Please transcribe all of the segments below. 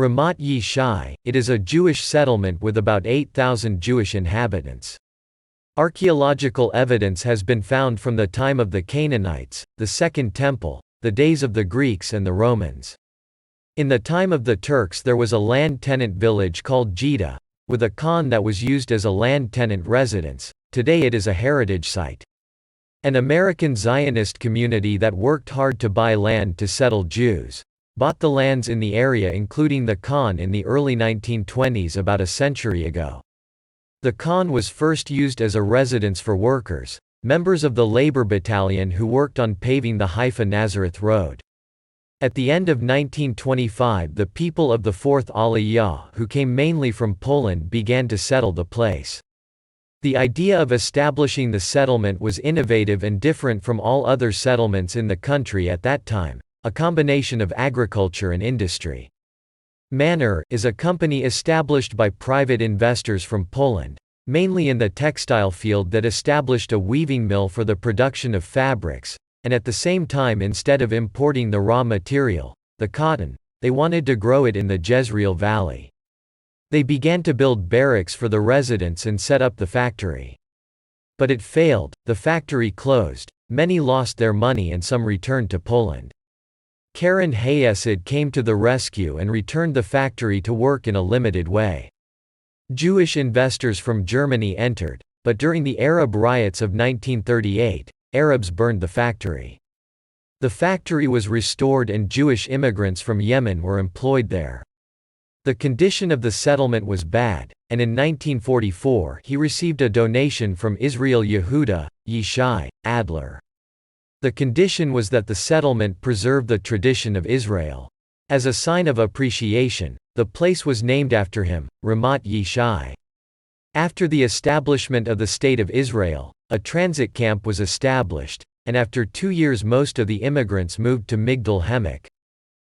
Ramat Yishai, it is a Jewish settlement with about 8,000 Jewish inhabitants. Archaeological evidence has been found from the time of the Canaanites, the Second Temple, the days of the Greeks and the Romans. In the time of the Turks there was a land tenant village called Jida, with a khan that was used as a land tenant residence. Today it is a heritage site. An American Zionist community that worked hard to buy land to settle Jews bought the lands in the area including the khan in the early 1920s about a century ago. The khan was first used as a residence for workers, members of the labor battalion who worked on paving the Haifa-Nazareth road. At the end of 1925 the people of the Fourth Aliyah who came mainly from Poland began to settle the place. The idea of establishing the settlement was innovative and different from all other settlements in the country at that time, a combination of agriculture and industry. Manor is a company established by private investors from Poland, mainly in the textile field that established a weaving mill for the production of fabrics, and at the same time instead of importing the raw material, the cotton, they wanted to grow it in the Jezreel Valley. They began to build barracks for the residents and set up the factory. But it failed, the factory closed, many lost their money and some returned to Poland. Karen Hayeside came to the rescue and returned the factory to work in a limited way. Jewish investors from Germany entered, but during the Arab riots of 1938, Arabs burned the factory. The factory was restored and Jewish immigrants from Yemen were employed there. The condition of the settlement was bad, and in 1944 he received a donation from Israel Yehuda, Yishai, Adler. The condition was that the settlement preserve the tradition of Israel. As a sign of appreciation, the place was named after him, Ramat Yishai. After the establishment of the State of Israel, a transit camp was established, and after 2 years most of the immigrants moved to Migdal Haemek.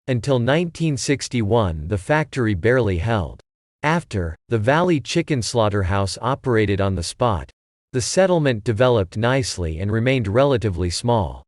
Until 1961 the factory barely held. After, the Valley Chicken Slaughterhouse operated on the spot. The settlement developed nicely and remained relatively small.